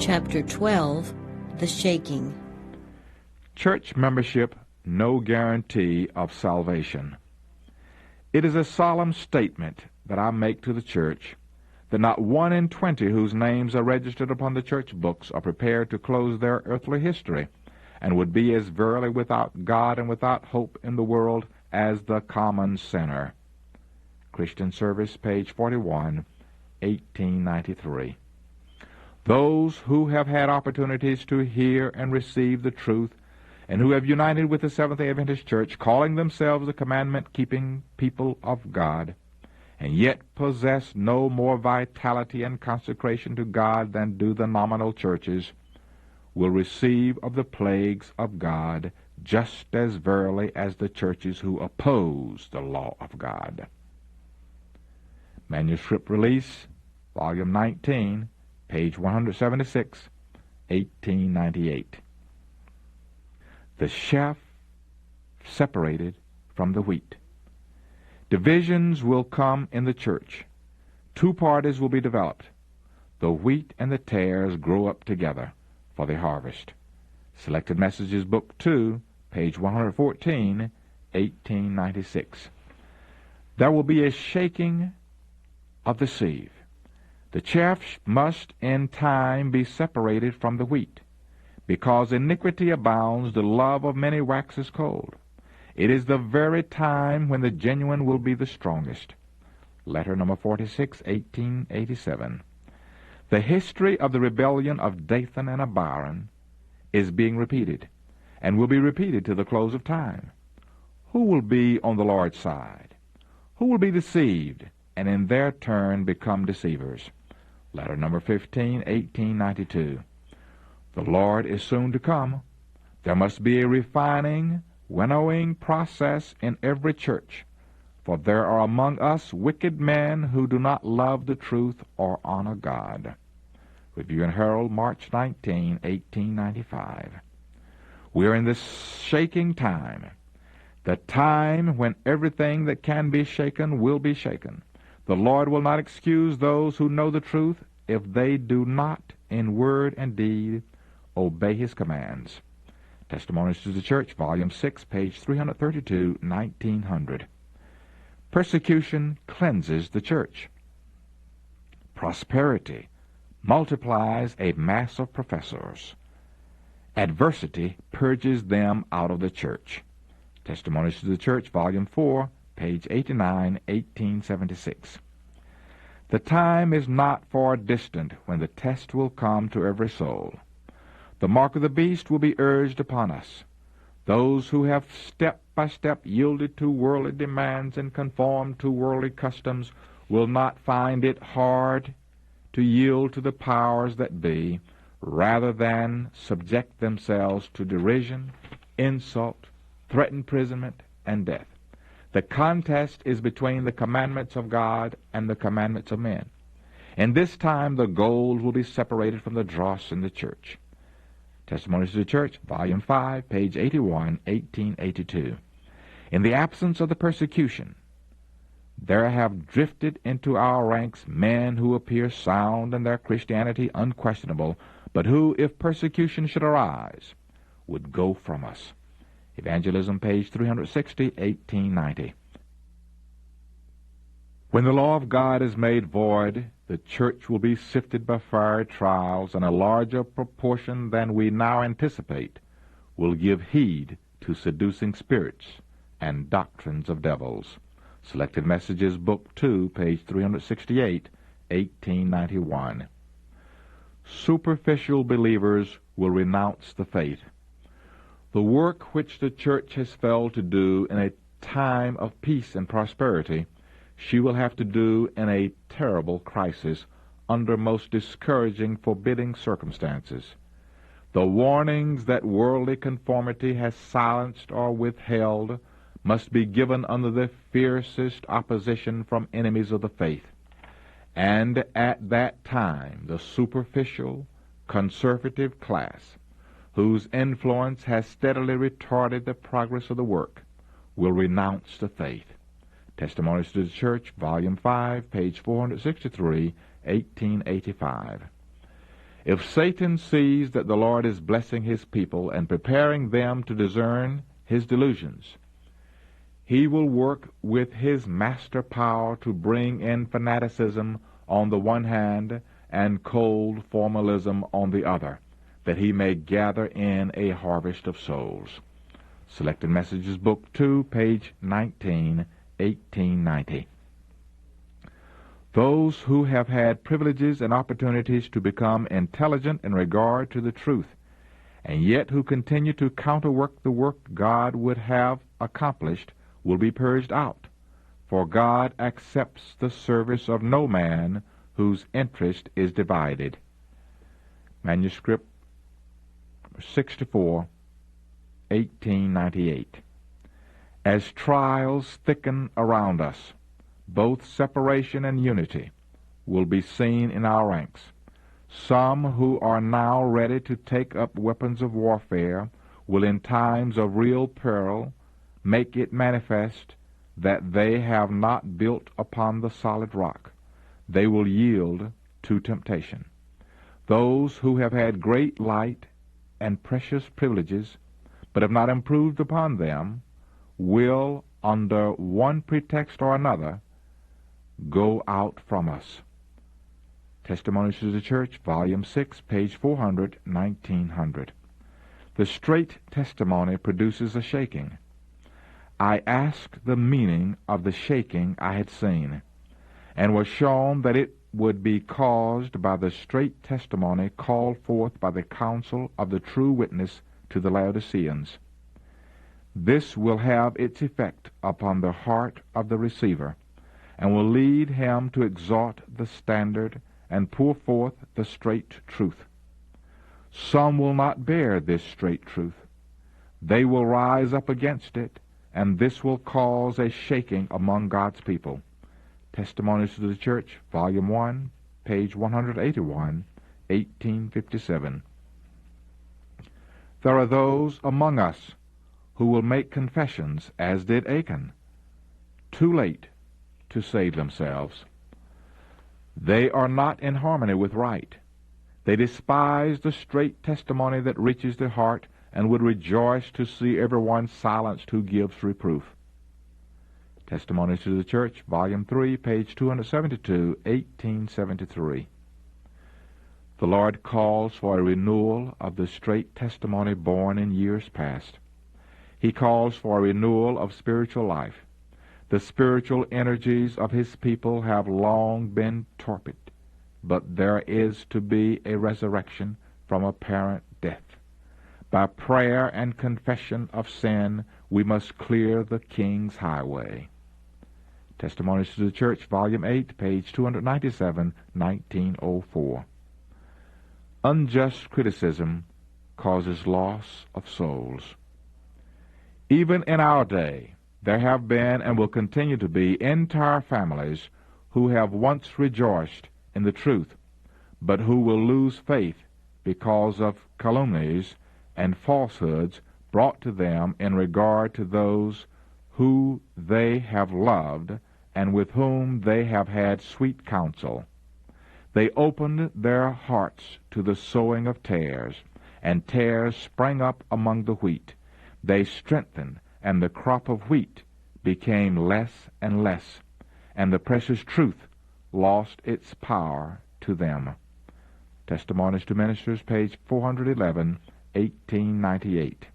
Chapter 12, The Shaking. Church membership, no guarantee of salvation. It is a solemn statement that I make to the church that not 1 in 20 whose names are registered upon the church books are prepared to close their earthly history and would be as verily without God and without hope in the world as the common sinner. Christian Service, page 41, 1893. Those who have had opportunities to hear and receive the truth and who have united with the Seventh-day Adventist Church, calling themselves the commandment-keeping people of God, and yet possess no more vitality and consecration to God than do the nominal churches, will receive of the plagues of God just as verily as the churches who oppose the law of God. Manuscript Release, Volume 19, page 176, 1898. The chaff separated from the wheat. Divisions will come in the church. 2 parties will be developed. The wheat and the tares grow up together for the harvest. Selected Messages, Book 2, page 114, 1896. There will be a shaking of the sieve. The chaff must in time be separated from the wheat. Because iniquity abounds, the love of many waxes cold. It is the very time when the genuine will be the strongest. Letter number 46, 1887. The history of the rebellion of Dathan and Abiram is being repeated, and will be repeated to the close of time. Who will be on the Lord's side? Who will be deceived, and in their turn become deceivers? Letter number 15, 1892. The Lord is soon to come. There must be a refining, winnowing process in every church, for there are among us wicked men who do not love the truth or honor God. Review and Herald, March 19, 1895. We are in this shaking time, the time when everything that can be shaken will be shaken. The Lord will not excuse those who know the truth if they do not, in word and deed, obey His commands. Testimonies to the Church, Volume 6, page 332, 1900. Persecution cleanses the church. Prosperity multiplies a mass of professors. Adversity purges them out of the church. Testimonies to the Church, Volume 4, page 89, 1876. The time is not far distant when the test will come to every soul. The mark of the beast will be urged upon us. Those who have step by step yielded to worldly demands and conformed to worldly customs will not find it hard to yield to the powers that be, rather than subject themselves to derision, insult, threatened imprisonment, and death. The contest is between the commandments of God and the commandments of men. In this time the gold will be separated from the dross in the church. Testimonies to the Church, Volume 5, page 81, 1882. In the absence of the persecution, there have drifted into our ranks men who appear sound and their Christianity unquestionable, but who, if persecution should arise, would go from us. Evangelism, page 360, 1890. When the law of God is made void, the church will be sifted by fiery trials, and a larger proportion than we now anticipate will give heed to seducing spirits and doctrines of devils. Selected Messages, Book 2, page 368, 1891. Superficial believers will renounce the faith. The work which the church has failed to do in a time of peace and prosperity, she will have to do in a terrible crisis under most discouraging, forbidding circumstances. The warnings that worldly conformity has silenced or withheld must be given under the fiercest opposition from enemies of the faith. And at that time, the superficial, conservative class, whose influence has steadily retarded the progress of the work, will renounce the faith. Testimonies to the Church, Volume 5, page 463, 1885. If Satan sees that the Lord is blessing his people and preparing them to discern his delusions, he will work with his master power to bring in fanaticism on the one hand and cold formalism on the other, that he may gather in a harvest of souls. Selected Messages, Book 2, page 19, 1890. Those who have had privileges and opportunities to become intelligent in regard to the truth, and yet who continue to counterwork the work God would have accomplished, will be purged out, for God accepts the service of no man whose interest is divided. Manuscript 64, 1898. As trials thicken around us, both separation and unity will be seen in our ranks. Some who are now ready to take up weapons of warfare will in times of real peril make it manifest that they have not built upon the solid rock. They will yield to temptation. Those who have had great light and precious privileges, but have not improved upon them, will, under one pretext or another, go out from us. Testimonies to the Church, Volume 6, page 400, 1900. The straight testimony produces a shaking. I asked the meaning of the shaking I had seen, and was shown that it would be caused by the straight testimony called forth by the counsel of the true witness to the Laodiceans. This will have its effect upon the heart of the receiver, and will lead him to exalt the standard and pour forth the straight truth. Some will not bear this straight truth. They will rise up against it, and this will cause a shaking among God's people. Testimonies to the Church, Volume 1, page 181, 1857. There are those among us who will make confessions, as did Achan, too late to save themselves. They are not in harmony with right. They despise the straight testimony that reaches the heart, and would rejoice to see everyone silenced who gives reproof. Testimonies to the Church, Volume 3, page 272, 1873. The Lord calls for a renewal of the straight testimony born in years past. He calls for a renewal of spiritual life. The spiritual energies of his people have long been torpid, but there is to be a resurrection from apparent death. By prayer and confession of sin, we must clear the King's highway. Testimonies to the Church, Volume 8, page 297, 1904. Unjust criticism causes loss of souls. Even in our day, there have been and will continue to be entire families who have once rejoiced in the truth, but who will lose faith because of calumnies and falsehoods brought to them in regard to those who they have loved and with whom they have had sweet counsel. They opened their hearts to the sowing of tares, and tares sprang up among the wheat. They strengthened, and the crop of wheat became less and less, and the precious truth lost its power to them. Testimonies to Ministers, page 411, 1898.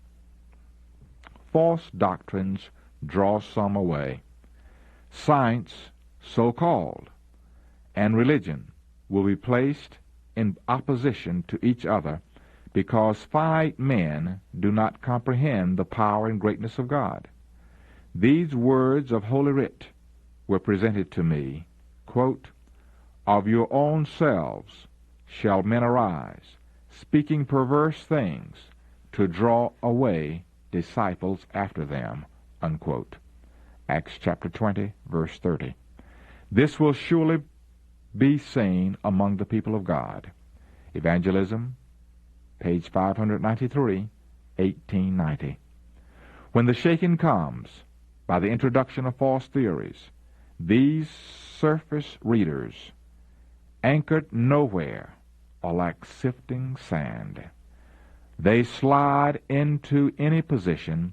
False doctrines draw some away. Science, so-called, and religion will be placed in opposition to each other because finite men do not comprehend the power and greatness of God. These words of Holy Writ were presented to me, quote, "Of your own selves shall men arise, speaking perverse things, to draw away disciples after them," unquote. Acts chapter 20, verse 30. This will surely be seen among the people of God. Evangelism, page 593, 1890. When the shaking comes, by the introduction of false theories, these surface readers, anchored nowhere are like sifting sand. They slide into any position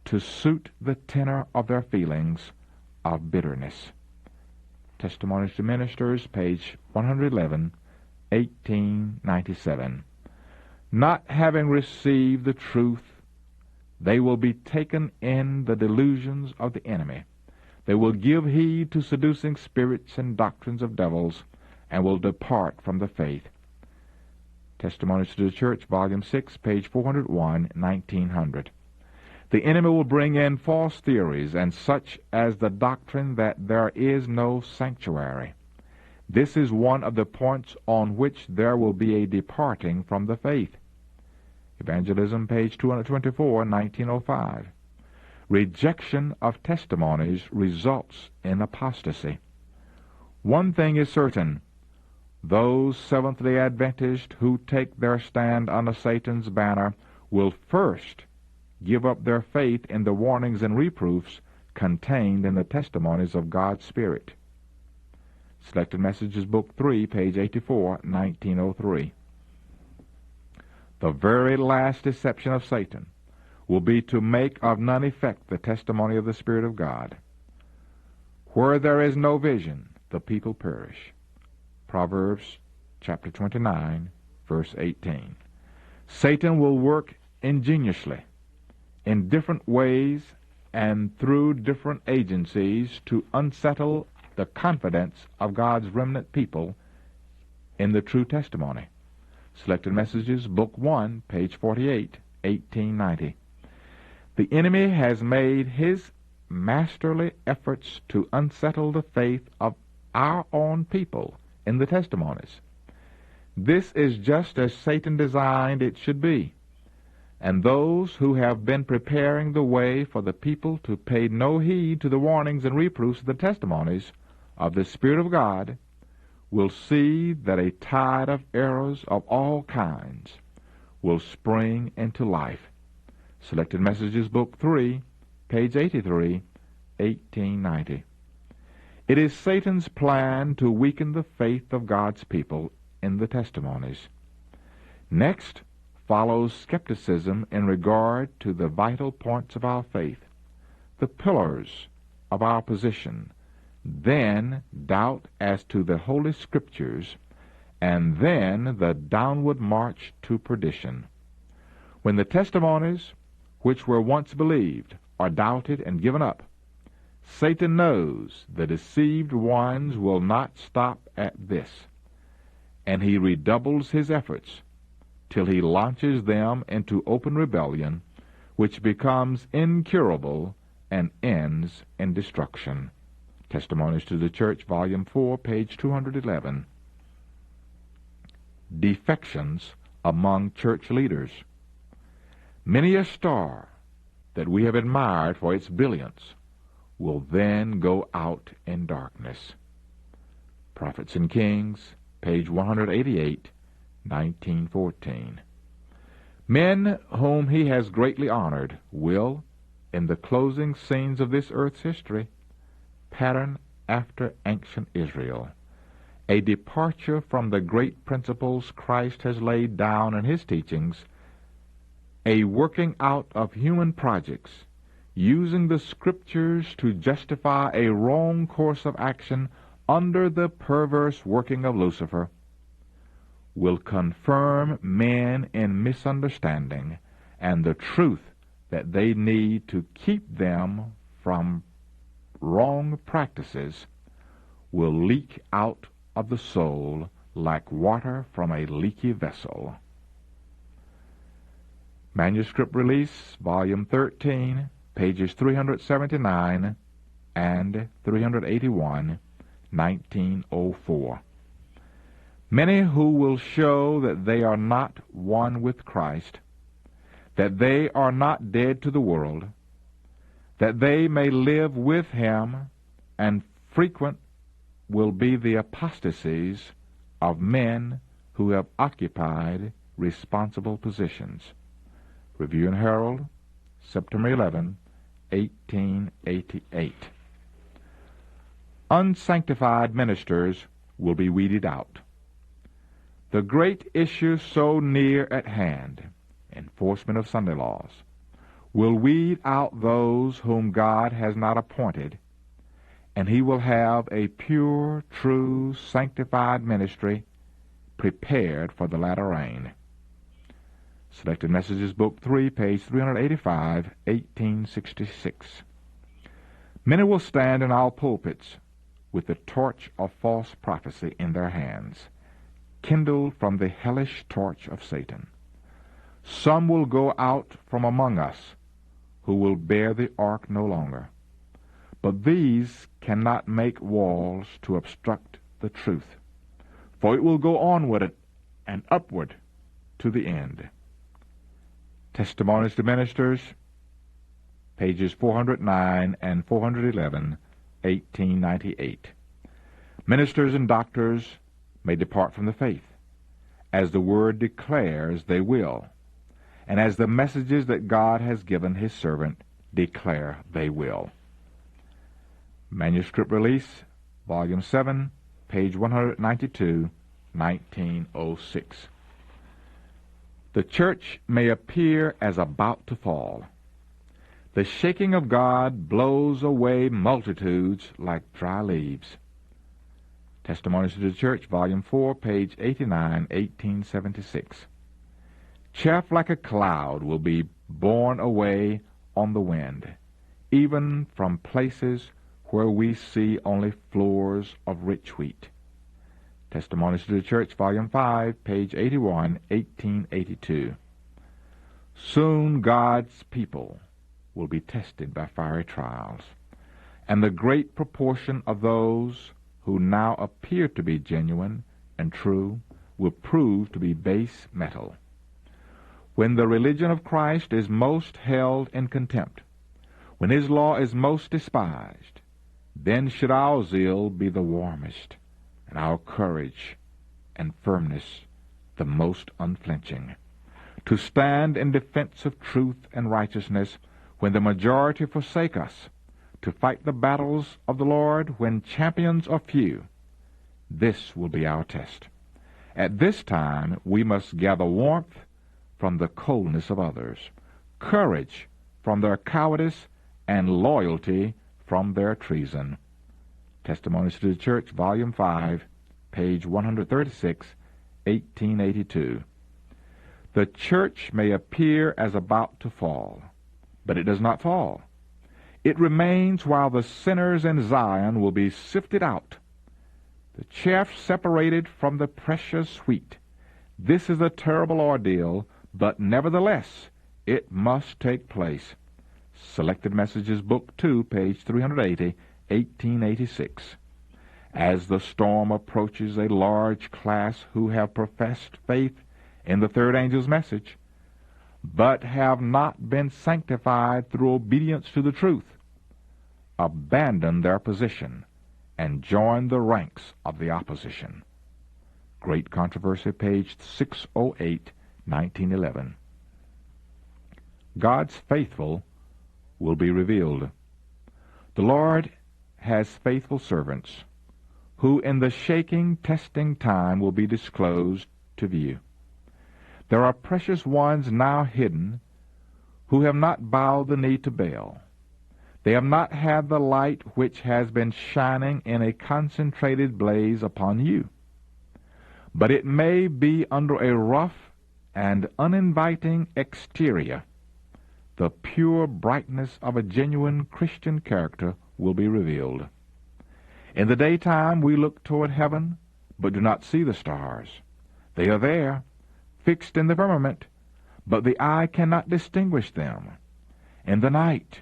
to suit the tenor of their feelings of bitterness. Testimonies to Ministers, page 111, 1897. Not having received the truth, they will be taken in the delusions of the enemy. They will give heed to seducing spirits and doctrines of devils, and will depart from the faith. Testimonies to the Church, volume 6, page 401, 1900. The enemy will bring in false theories, and such as the doctrine that there is no sanctuary. This is one of the points on which there will be a departing from the faith. Evangelism, page 224, 1905. Rejection of testimonies results in apostasy. One thing is certain. Those Seventh-day Adventists who take their stand under Satan's banner will first give up their faith in the warnings and reproofs contained in the testimonies of God's Spirit. Selected Messages, Book 3, page 84, 1903. The very last deception of Satan will be to make of none effect the testimony of the Spirit of God. Where there is no vision, the people perish. Proverbs chapter 29, verse 18. Satan will work ingeniously in different ways and through different agencies to unsettle the confidence of God's remnant people in the true testimony. Selected Messages, Book 1, page 48, 1890. The enemy has made his masterly efforts to unsettle the faith of our own people in the testimonies. This is just as Satan designed it should be, and those who have been preparing the way for the people to pay no heed to the warnings and reproofs of the testimonies of the Spirit of God will see that a tide of errors of all kinds will spring into life. Selected Messages, Book 3, page 83, 1890. It is Satan's plan to weaken the faith of God's people in the testimonies. Next follows skepticism in regard to the vital points of our faith, the pillars of our position, then doubt as to the Holy Scriptures, and then the downward march to perdition. When the testimonies which were once believed are doubted and given up, Satan knows the deceived ones will not stop at this, and he redoubles his efforts till he launches them into open rebellion, which becomes incurable and ends in destruction. Testimonies to the Church, volume 4, page 211. Defections among church leaders. Many a star that we have admired for its brilliance will then go out in darkness. Prophets and Kings, page 188, 1914. Men whom he has greatly honored will, in the closing scenes of this earth's history, pattern after ancient Israel, a departure from the great principles Christ has laid down in his teachings, a working out of human projects, using the Scriptures to justify a wrong course of action under the perverse working of Lucifer, will confirm men in misunderstanding and the truth that they need to keep them from wrong practices will leak out of the soul like water from a leaky vessel. Manuscript Release, Volume 13, pages 379 and 381, 1904. Many who will show that they are not one with Christ, that they are not dead to the world, that they may live with him, and frequent will be the apostasies of men who have occupied responsible positions. Review and Herald, September 11, 1888. Unsanctified ministers will be weeded out. The great issue so near at hand, enforcement of Sunday laws, will weed out those whom God has not appointed, and he will have a pure, true, sanctified ministry prepared for the latter rain. Selected Messages, Book 3, page 385, 1866. Many will stand in our pulpits with the torch of false prophecy in their hands, kindled from the hellish torch of Satan. Some will go out from among us who will bear the ark no longer. But these cannot make walls to obstruct the truth, for it will go onward and upward to the end. Testimonies to Ministers, pages 409 and 411, 1898. Ministers and doctors may depart from the faith, as the Word declares they will, and as the messages that God has given his servant declare they will. Manuscript Release, Volume 7, page 192, 1906. The church may appear as about to fall. The shaking of God blows away multitudes like dry leaves. Testimonies to the Church, Volume 4, page 89, 1876. Chaff like a cloud will be borne away on the wind, even from places where we see only floors of rich wheat. Testimonies to the Church, Volume 5, page 81, 1882. Soon God's people will be tested by fiery trials, and the great proportion of those who now appear to be genuine and true will prove to be base metal. When the religion of Christ is most held in contempt, when his law is most despised, then should our zeal be the warmest, and our courage and firmness the most unflinching, to stand in defense of truth and righteousness when the majority forsake us, to fight the battles of the Lord when champions are few. This will be our test. At this time we must gather warmth from the coldness of others, courage from their cowardice, and loyalty from their treason. Testimonies to the Church, Volume 5, page 136, 1882. The church may appear as about to fall, but it does not fall. It remains while the sinners in Zion will be sifted out, the chaff separated from the precious wheat. This is a terrible ordeal, but nevertheless it must take place. Selected Messages, Book 2, page 380, 1886. As the storm approaches a large class who have professed faith in the third angel's message, but have not been sanctified through obedience to the truth, abandon their position and join the ranks of the opposition. Great Controversy, page 608, 1911. God's faithful will be revealed. The Lord has faithful servants who in the shaking, testing time will be disclosed to view. There are precious ones now hidden who have not bowed the knee to Baal. They have not had the light which has been shining in a concentrated blaze upon you. But it may be under a rough and uninviting exterior. The pure brightness of a genuine Christian character will be revealed. In the daytime we look toward heaven, but do not see the stars. They are there, fixed in the firmament, but the eye cannot distinguish them. In the night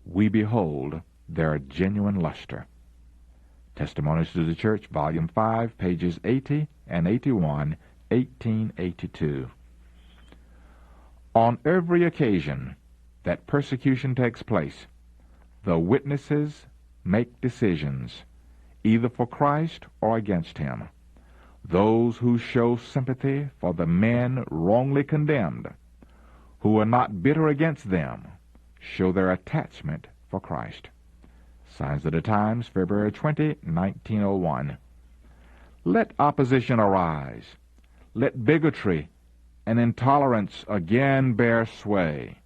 we behold their genuine luster. Testimonies to the Church, Volume 5, pages 80 and 81, 1882. On every occasion that persecution takes place, the witnesses make decisions, either for Christ or against him. Those who show sympathy for the men wrongly condemned, who are not bitter against them, show their attachment for Christ. Signs of the Times, February 20, 1901. Let opposition arise. Let bigotry and intolerance again bear sway.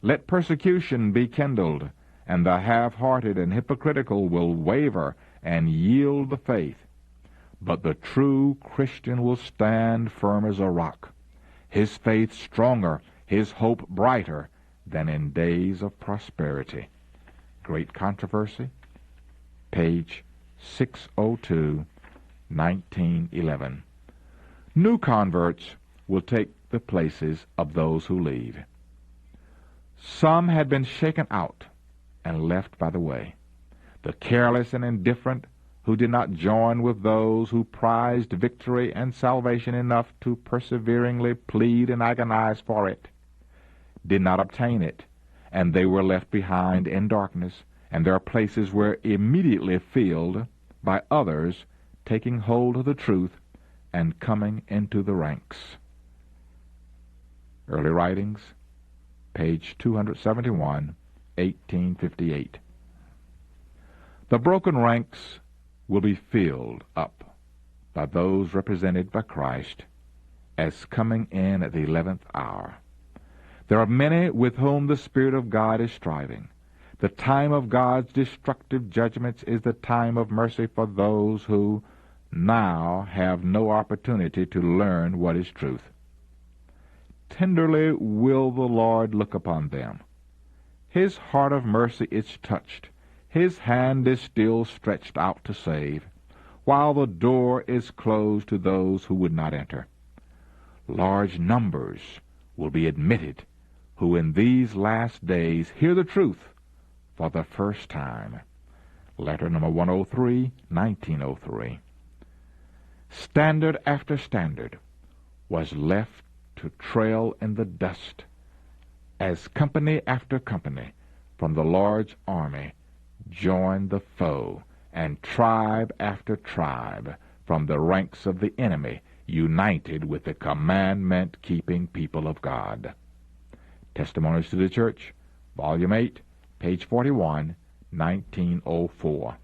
Let persecution be kindled, and the half-hearted and hypocritical will waver and yield the faith. But the true Christian will stand firm as a rock, his faith stronger, his hope brighter than in days of prosperity. Great Controversy, page 602, 1911. New converts will take the places of those who leave. Some had been shaken out and left by the way. The careless and indifferent who did not join with those who prized victory and salvation enough to perseveringly plead and agonize for it, did not obtain it, and they were left behind in darkness, and their places were immediately filled by others taking hold of the truth and coming into the ranks. Early Writings, page 271, 1858. The broken ranks will be filled up by those represented by Christ as coming in at the 11th hour. There are many with whom the Spirit of God is striving. The time of God's destructive judgments is the time of mercy for those who now have no opportunity to learn what is truth. Tenderly will the Lord look upon them. His heart of mercy is touched. His hand is still stretched out to save, while the door is closed to those who would not enter. Large numbers will be admitted who in these last days hear the truth for the first time. Letter number 103, 1903. Standard after standard was left to trail in the dust as company after company from the Lord's army joined the foe, and tribe after tribe from the ranks of the enemy united with the commandment-keeping people of God. Testimonies to the Church, Volume 8, page 41, 1904.